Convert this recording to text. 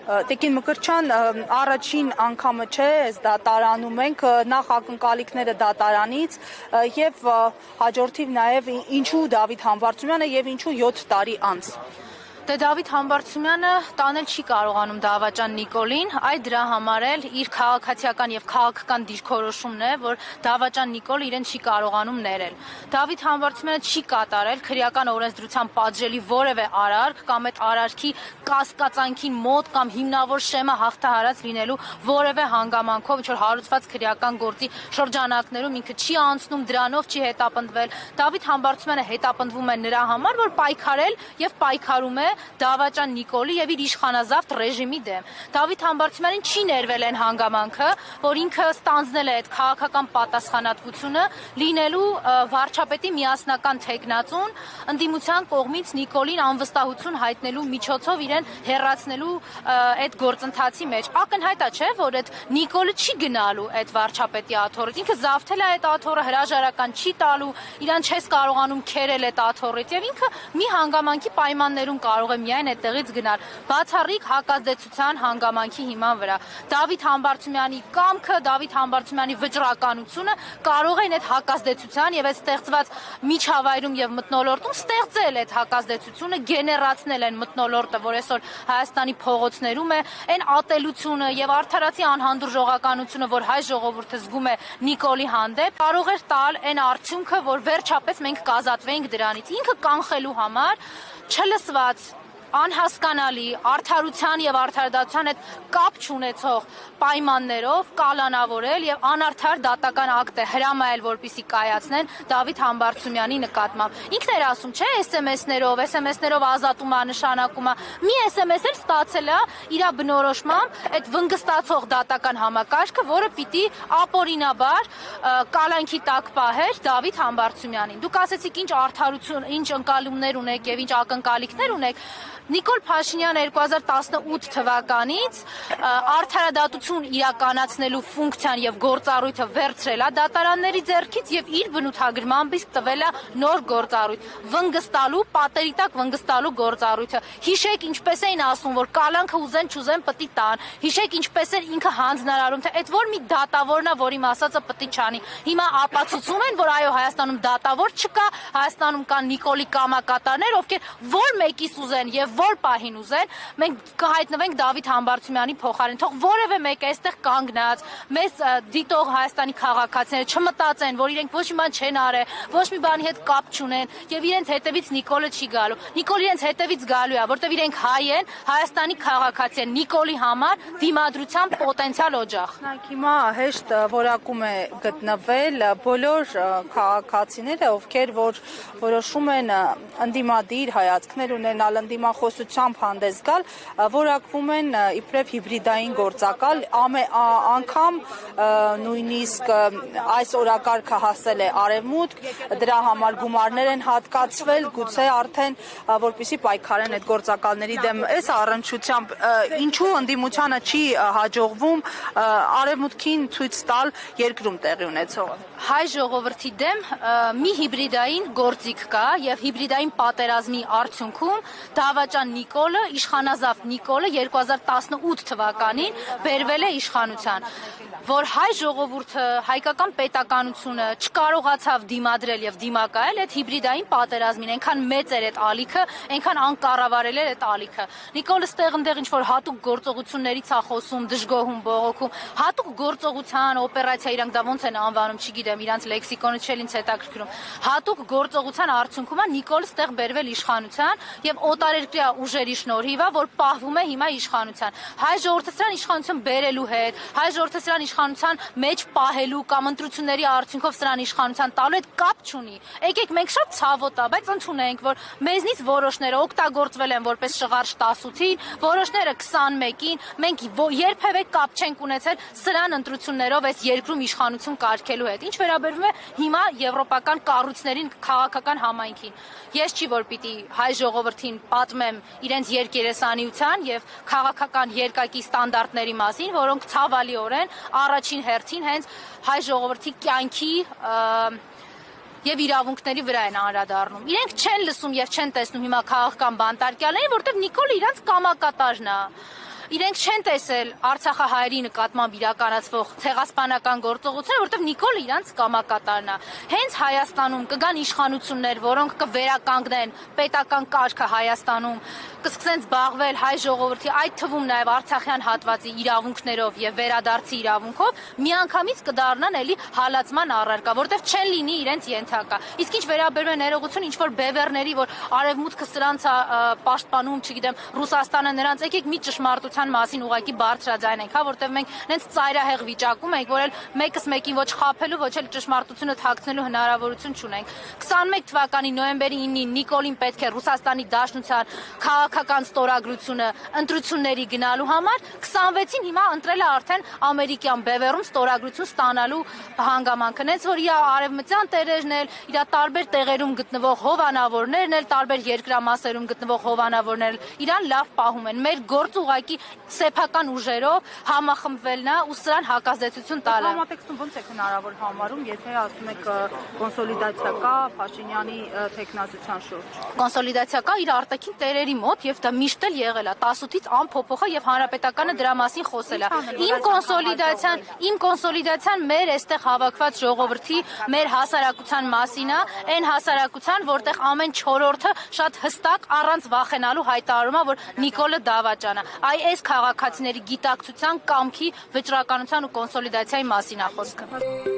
Տիկին Մկրտչյան, առաջին անգամը չէ, այս դատարանում ենք, նախ ակնկալիքները դատարանից եւ հաջորդիվ նաեւ ինչու Դավիթ Համբարձումյանը եւ ինչու 7 տարի անց։ Դե Դավիթ Համբարձումյանը տանել չի կարողանում դավաճան Նիկոլին, այ դրա համար էլ իր քաղաքացիական եւ քաղաքական դիրքորոշումն է, որ դավաճան Նիկոլը իրեն չի կարողանում ներել։ Դավիթ Համբարձումյանը չի կատարել քրեական օրենսդրության պատժելի որևէ արարք կամ այդ արարքի կասկածանքին մոտ կամ հիմնավոր շեմը հաղթահարած լինելու որևէ հանգամանքով ինչ որ հարուցված քրեական գործի շրջանակներում ինքը չի անցնում, դրանով չի հետապնդվել։ Դավիթ Համբարձումյանը հետապնդվում է նրա համար, որ պայքարել եւ պայքարում է դավաճան Նիկոլի եւ իր իշխանազավթ ռեժիմի դեմ։ Դավիթ Համբարձումյանին չի ներվել այն հանգամանքը, որ ինքը ստանձնել է այդ քաղաքական պատասխանատվությունը լինելու վարչապետի միասնական թեկնածուն, ընդդիմության կողմից Նիկոլին անվստահություն հայտնելու միջոցով իրեն հեռացնելու այդ գործընթացի մեջ։ Ակնհայտ է, չէ, որ այդ Նիկոլը չի գնալու այդ վարչապետի աթոռից։ Ինքը զավթել է այդ աթոռը, հրաժարական չի տալու, իրան չես կարողանում քերել այդ աթոռից եւ ինքը մի հանգամանքի պայմաններում կարող է միայն այդտեղից գնալ, բացառիկ հակազդեցության հանգամանքի հիման վրա։ Դավիթ Համբարձումյանի կամքը, Դավիթ Համբարձումյանի վճռականությունը կարող են այդ հակազդեցության եւ այդ ստեղծված միջավայրում եւ մթնոլորտում ստեղծել այդ հակազդեցությունը, գեներացնել են մթնոլորտը, որ այսօր Հայաստանի փողոցներում է, այն ատելությունը եւ արդարացի անհանդուրժողականությունը, որ հայ ժողովուրդը զգում է Նիկոլի հանդեպ, կարող էր տալ այն արդյունքը, որ վերջապես մենք կազատվենք դրանից։ Ինքը կանխելու համար չլսված անհասկանալի արդարության եւ արդարադատության հետ կապ չունեցող պայմաններով կալանավորել եւ անարդար դատական ակտ է հրամայել, որպեսզի կայացնեն Դավիթ Համբարձումյանի նկատմամբ։ Ինքն էր ասում, չէ, SMS-ներով ազատում է, նշանակում է։ Մի SMS էլ ստացել է իր բնորոշմամբ այդ վնգստացող դատական համակարգը, որը պիտի ապօրինաբար կալանքի տակ պահեր Դավիթ Համբարձումյանին։ Դուք ասեցիք ինչ արդարություն, ինչ ընկալումներ ունեք եւ ինչ ակնկալիքներ ունեք։ Նիկոլ Փաշինյանը 2018 թվականից արդարադատություն իրականացնելու ֆունկցիան եւ գործառույթը վերցրել է դատարանների ձեռքից եւ իր բնութագրմամբ իսկ տվել է նոր գործառույթ՝ վնգստալու, պատերի տակ վնգստալու գործառույթը։ Հիշեք ինչպես էին ասում, որ կալանքը ուզեն չուզեն պիտի տան։ Հիշեք ինչպես էր ինքը հանձնարարում, թե այդ որ մի դատավորն է, որ իմ ասածը պիտի չանի։ Հիմա ապացուցում են, որ այո, Հայաստանում դատավոր չկա, Հայաստանում կան Նիկոլի կամակատարներ, ովքեր որ մեկիս ուզեն եւ որ պահին ուզեն, մենք կհայտնվենք Դավիթ Համբարձումյանի փոխարեն։ Թող որևէ մեկը այստեղ կանգնած մեզ դիտող Հայաստանի քաղաքացիները չմտածեն, որ իրենք ոչ մի բան չեն արել, ոչ մի բանի հետ կապ չունեն եւ իրենց հետևից Նիկոլը չի գալու։ Նիկոլը իրենց հետևից գալու է, որտեւ իրենք հայ են, Հայաստանի քաղաքացի են, Նիկոլի համար դիմադրության պոտենցիալ օջախ։ Հիմա հեշտ որակում է գտնվել բոլոր քաղաքացիները, ովքեր որ որոշում են ընդդիմադիր հայացքներ ունենալ, ընդդիմախոսությամբ հանդես գալ, որակվում են իբրև հիբրիդային գործակալ, անգամ նույնիսկ այս օրակարգը հասել է արևմուտք, դրա համար գումարներ են հատկացվել, գուցե արդեն որպեսզի պայքարեն այդ գործակալների դեմ։ Այս առնչությամբ ինչու ընդդիմությանը չի հաջողվում արևմուտքին ցույց տալ երկրում տեղի ունեցողը։ Հայ ժողովրդի դեմ մի հիբրիդային գործիք կա եւ հիբրիդային պատերազմի արդյունքում դավաճան Նիկոլը, իշխանազավթ Նիկոլը 2018 թվականին բերվել է իշխանության, որ հայ ժողովուրդը, հայկական պետականությունը չկարողացավ դիմադրել եւ դիմակայել այդ հիբրիդային պատերազմին, այնքան մեծ էր այդ ալիքը, այնքան անկառավարել էր այդ ալիքը։ Նիկոլը ստեղ-ընդեղ ինչ որ հատուկ գործողություններից է խոսում, դժգոհում, բողոքում, հատուկ գործողության օպերացիա, իրանք դա ոնց են անվանում, չգիտեմ, իրանց լեքսիկոնը չէ ինձ հետաքրքրում։ Հատուկ գործողության արդյունքում է Նիկոլը ստեղ բերվել իշխանության եւ օտարերկրյա ուժերի շնորհիվ է, որ պահվում է հիմա իշխանության։ Հայ ժողովուրդը սրան իշխանություն բերելու հետ, հայ ժողովուրդը սրան իշխանության մեջ պահելու կամ ընտրությունների արդյունքով սրան իշխանության տալու հետ կապ չունի։ Եկեք մենք շատ ցավոտ է, բայց ընդունենք, որ մեզնից որոշները օգտագործվել են որպես շղարշ 18-ին, որոշները 21-ին, մենք երբևէ կապ չենք ունեցել սրան ընտրություններով այս երկրում իշխանություն կարգելու հետ։ Ինչ վերաբերվում է հիմա եվրոպական կառույցներին, քաղաքական համայնքին։ Ես չի որ պիտի հայ ժողովրդին պատմեմ իրենց երկերեսանիության եւ քաղաքական երկակի ստանդարտների մասին, որոնք ցավալիորեն առաջին հերթին հենց հայ ժողովրդի կյանքի եւ իրավունքների վրա են անդրադառնում։ Իրենք չեն լսում եւ չեն տեսնում հիմա քաղաքական բանտարկյալներին, որտեղ Նիկոլը իրանց կամակատարն է։ իրենք չեն տեսել Արցախահայերի նկատմամբ իրականացվող ցեղասպանական գործողությունները, որտեղ Նիկոլը իրանց կամակատարն է։ Հենց Հայաստանում կգան իշխանություններ, որոնք կվերականգնեն պետական կարգը Հայաստանում, կսկսեն զբաղվել հայ ժողովրդի, այդ թվում նաև Արցախյան հատվածի իրավունքներով եւ վերադարձի իրավունքով, միանգամից կդառնան էլի հալածման առարկա, որտեղ չեն լինի իրենց ենթակա։ Իսկ ինչ վերաբերում է ներողություն, ինչ որ բևեռների, որ արևմուտքը սրանց է պաշտպանում, չգիտեմ, Ռուսաստանը նրանց եկեք մի ճշմարտության մասին ուղակի բարձրաձայնենք, հա, որտեղ մենք նենց ծայրահեղ վիճակում ենք, որ էլ մեկս մեկին ոչ խաբելու, ոչ էլ ճշմարտությունը թաքցնելու հնարավորություն չունենք։ 21 թվականի նոյեմբերի 9-ին Նիկոլին պետք է Ռուսաստանի Դաշնության քաղաքական ստորագրությունը ընտրությունների գնալու համար, 26-ին հիմա ընտրել է արդեն ամերիկյան բևեռում ստորագրություն ստանալու հանգամանքը, նենց որ իր արևմտյան տերերն էլ, իր տարբեր տեղերում գտնվող հովանավորներն էլ, տարբեր երկրամասերում գտնվող հովանավորներ իրան լավ պահում են։ Մեր գործ ուղակի սեփական ուժերով համախմբվելն է ու սրան հակազդեցություն տալը։ Համատեքստում ոնց եք հնարավոր համարում, եթե ասում եք կոնսոլիդացիա կա Փաշինյանի թեկնածության շուրջ։ Կոնսոլիդացիա կա իր արտաքին տերերի մոտ եւ դա միշտ էլ եղել է 18-ից անփոփոխ է եւ հանրապետականը դրա մասին խոսել է։ Իմ կոնսոլիդացիան մեր այստեղ հավաքված ժողովրդի, մեր հասարակության մասին է, այն հասարակության, որտեղ ամեն 4-րդը շատ հստակ առանց վախենալու հայտարարում է, որ Նիկոլը դավաճան է։ Այս քաղաքացիների գիտակցության, կամքի, վճռականության ու կոնսոլիդացիայի մասին է խոսքը։